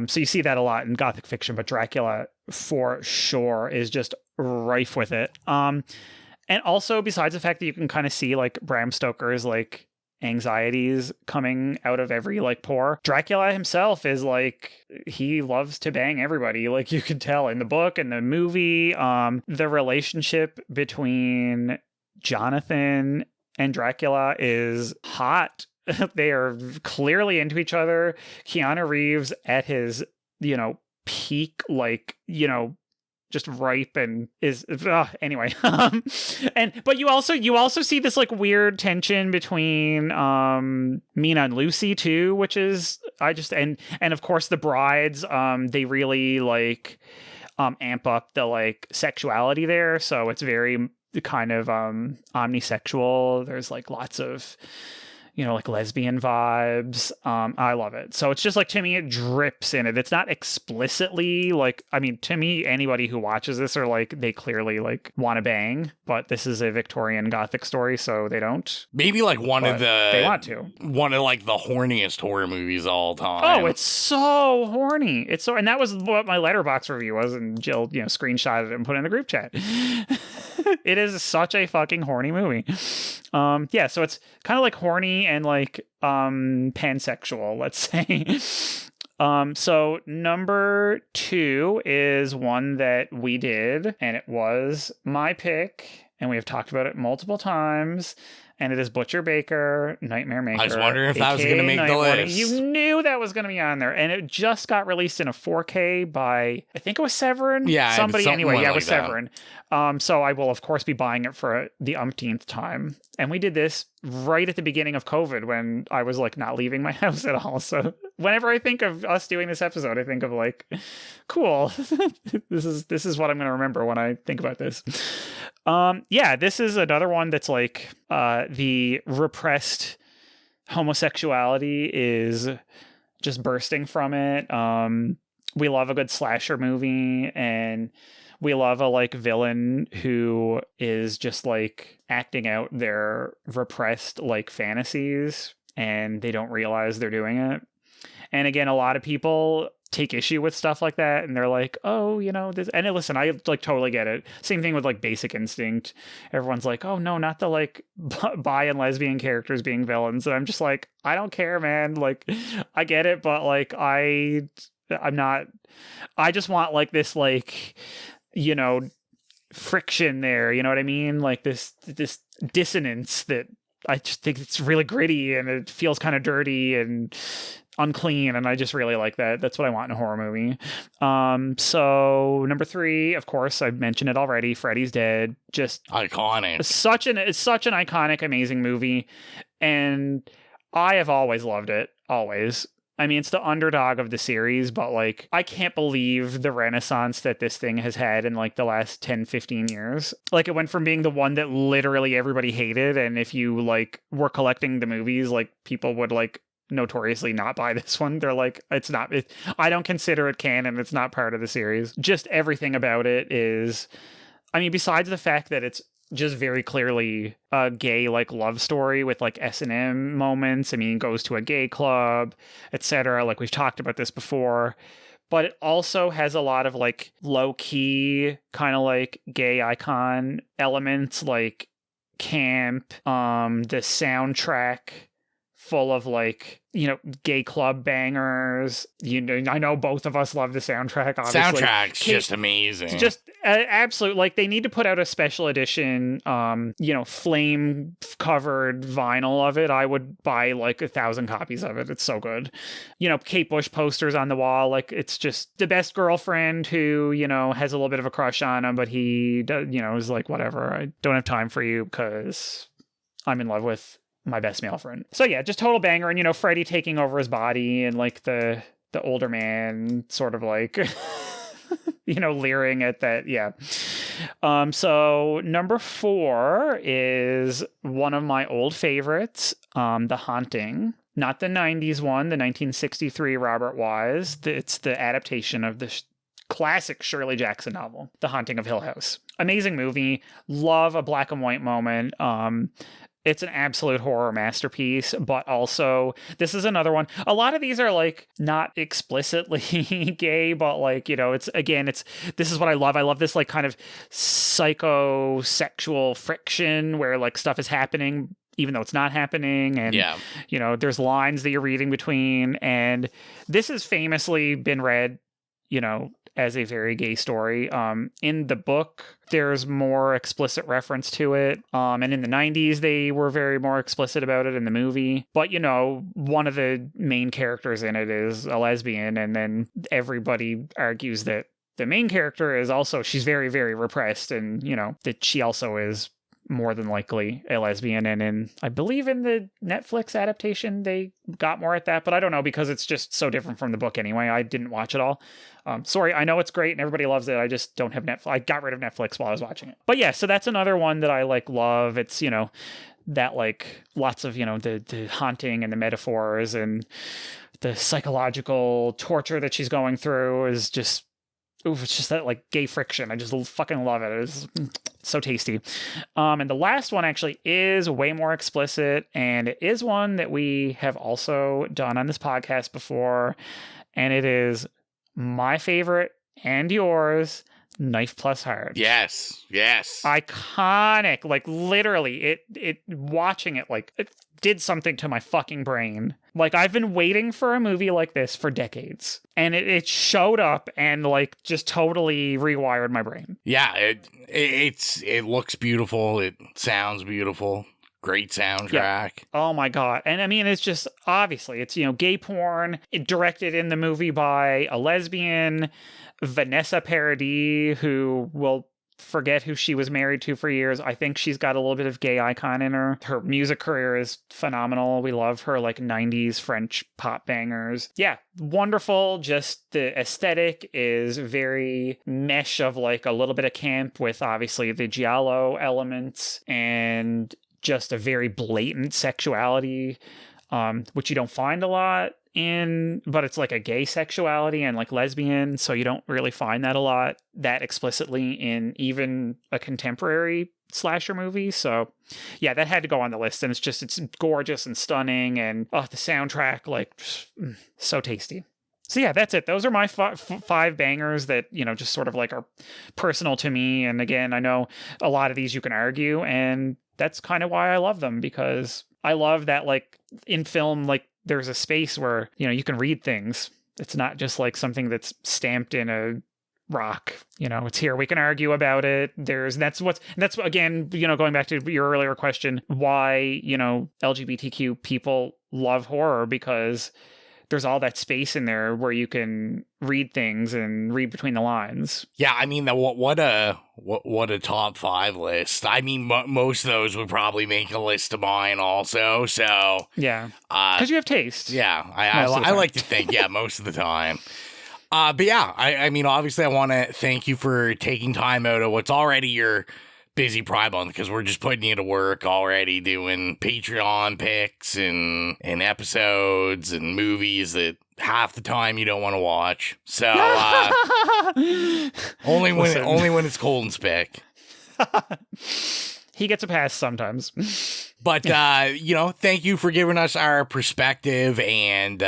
so you see that a lot in Gothic fiction, but Dracula for sure is just rife with it. And also, besides the fact that you can kind of see like Bram Stoker's like anxieties coming out of every like pore, Dracula himself is like, he loves to bang everybody, like you can tell in the book and the movie. The relationship between Jonathan and Dracula is hot. They are clearly into each other. Keanu Reeves at his, you know, peak, like, you know, just ripe and is anyway. But you also see this like weird tension between Mina and Lucy too, which is and of course the brides, they really like amp up the like sexuality there, so it's very kind of omnisexual. There's like lots of, you know, like lesbian vibes. I love it. So it's just like, to me, it drips in it. It's not explicitly like, I mean, to me, anybody who watches this are like, they clearly like want to bang, but this is a Victorian Gothic story, so they don't. Maybe like they want to. One of like the horniest horror movies of all time. Oh, it's so horny. It's so, and that was what my Letterboxd review was, and Jill, you know, screenshotted it and put it in the group chat. It is such a fucking horny movie. Yeah, so it's kind of like horny and like pansexual, let's say. So number 2 is one that we did, and it was my pick, and we have talked about it multiple times. And it is Butcher Baker, Nightmare Maker. I was wondering if that was going to make the list. You knew that was going to be on there. And it just got released in a 4K by, I think it was Severin? Yeah. Somebody, anyway. Yeah, it was that. Severin. So I will, of course, be buying it for the umpteenth time. And we did this right at the beginning of COVID when I was like not leaving my house at all. So whenever I think of us doing this episode, I think of like, cool. This is what I'm going to remember when I think about this. Yeah, this is another one that's like the repressed homosexuality is just bursting from it. We love a good slasher movie, and we love a like villain who is just like acting out their repressed like fantasies, and they don't realize they're doing it. And again, a lot of people take issue with stuff like that, and they're like, oh, you know, this. And listen, I like totally get it. Same thing with like Basic Instinct. Everyone's like, oh no, not the like bi and lesbian characters being villains. And I'm just like, I don't care, man. Like, I get it, but like I'm not. I just want like this like, you know, friction there. You know what I mean? Like this dissonance that I just think it's really gritty and it feels kind of dirty and unclean, and I just really like that. That's what I want in a horror movie. So number 3, of course, I've mentioned it already, Freddy's Dead. Just iconic. It's such an iconic, amazing movie, and I have always loved it. Always. I mean, it's the underdog of the series, but like, I can't believe the renaissance that this thing has had in like the last 10, 15 years. Like, it went from being the one that literally everybody hated, and if you like were collecting the movies, like people would like notoriously not buy this one. They're like, I don't consider it canon. It's not part of the series. Just everything about it is, I mean, besides the fact that it's just very clearly a gay like love story with like S&M moments. I mean, it goes to a gay club, etc. Like, we've talked about this before. But it also has a lot of like low key kind of like gay icon elements, like camp, the soundtrack full of like, you know, gay club bangers. You know, I know both of us love the soundtrack. Obviously, Soundtrack's just amazing. Just absolute. Like, they need to put out a special edition, you know, flame covered vinyl of it. I would buy like 1,000 copies of it. It's so good. You know, Kate Bush posters on the wall. Like, it's just the best girlfriend who, you know, has a little bit of a crush on him, but he, you know, is like, whatever. I don't have time for you because I'm in love with my best male friend. So yeah, just total banger. And, you know, Freddy taking over his body and like the older man sort of like, you know, leering at that. Yeah. So number 4 is one of my old favorites, The Haunting. Not the 90s one, the 1963 Robert Wise. It's the adaptation of the classic Shirley Jackson novel, The Haunting of Hill House. Amazing movie. Love a black and white moment. It's an absolute horror masterpiece, but also this is another one. A lot of these are like not explicitly gay, but like, you know, this is what I love. I love this like kind of psychosexual friction where like stuff is happening even though it's not happening. And, you know, there's lines that you're reading between. And this has famously been read, you know, as a very gay story. In the book, there's more explicit reference to it. And in the 90s, they were very more explicit about it in the movie. But, you know, one of the main characters in it is a lesbian. And then everybody argues that the main character is also, she's very, very repressed. And, you know, that she also is more than likely a lesbian. And I believe in the Netflix adaptation, they got more at that, but I don't know because it's just so different from the book anyway. I didn't watch it all. Sorry, I know it's great and everybody loves it. I just don't have Netflix. I got rid of Netflix while I was watching it. But yeah, so that's another one that I like love. It's, you know, that like lots of, you know, the haunting and the metaphors and the psychological torture that she's going through is just, it's just that like gay friction. I just fucking love it. It's so tasty. And the last one actually is way more explicit, and it is one that we have also done on this podcast before, and it is my favorite and yours, Knife Plus Heart. Yes. Iconic. Like literally, it watching it, like it did something to my fucking brain. Like, I've been waiting for a movie like this for decades, and it showed up and like just totally rewired my brain. Yeah, it looks beautiful. It sounds beautiful. Great soundtrack. Yeah. Oh my God. And I mean, it's just, obviously, it's, gay porn, directed in the movie by a lesbian, Vanessa Paradis, who will forget who she was married to for years. I think she's got a little bit of gay icon in her. Her music career is phenomenal. We love her like 90s French pop bangers. Yeah, wonderful. Just the aesthetic is very mesh of like a little bit of camp with obviously the giallo elements and just a very blatant sexuality, which you don't find a lot but it's like a gay sexuality and like lesbian, so you don't really find that a lot that explicitly in even a contemporary slasher movie. So yeah, that had to go on the list, and it's gorgeous and stunning, and the soundtrack, like, so tasty. So yeah, that's it. Those are my five bangers that, just sort of like are personal to me. And again, I know a lot of these you can argue, and that's kind of why I love them, because I love that, like, in film, like, there's a space where, you can read things. It's not just like something that's stamped in a rock. It's here. We can argue about it. That's again, going back to your earlier question, why, LGBTQ people love horror, because there's all that space in there where you can read things and read between the lines. Yeah, I mean, what a top 5 list. I mean, most of those would probably make a list of mine also. So yeah, because you have taste. Yeah, I like to think. Yeah, most of the time. But yeah, I mean, obviously, I want to thank you for taking time out of what's already your busy Pride Month, because we're just putting you to work already doing Patreon picks and episodes and movies that half the time you don't want to watch. So only when it's Colton's pick. He gets a pass sometimes. But thank you for giving us our perspective, and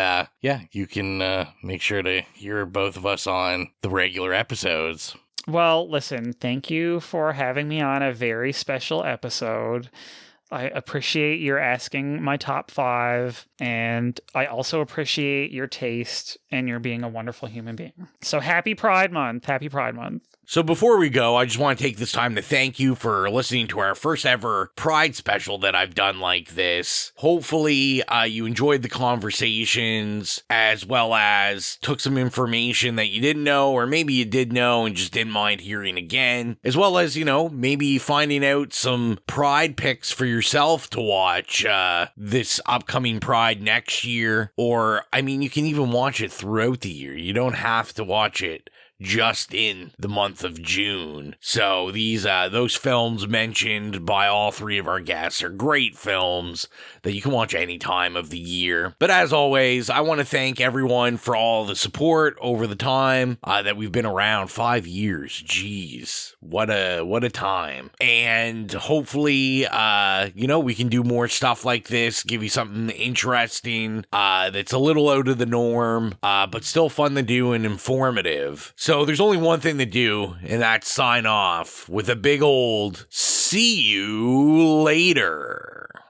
you can make sure to hear both of us on the regular episodes. Well, listen, thank you for having me on a very special episode. I appreciate your asking my top 5, and I also appreciate your taste and your being a wonderful human being. So happy Pride Month. Happy Pride Month. So before we go, I just want to take this time to thank you for listening to our first ever Pride special that I've done like this. Hopefully, you enjoyed the conversations, as well as took some information that you didn't know, or maybe you did know and just didn't mind hearing again, as well as, maybe finding out some Pride picks for yourself to watch this upcoming Pride next year. Or, I mean, you can even watch it throughout the year. You don't have to watch it just in the month of June. So those films mentioned by all 3 of our guests are great films that you can watch any time of the year. But as always, I want to thank everyone for all the support over the time that we've been around. 5 years. Jeez. What a time. And hopefully, we can do more stuff like this, give you something interesting that's a little out of the norm, but still fun to do and informative. So there's only one thing to do, and that's sign off with a big old see you later.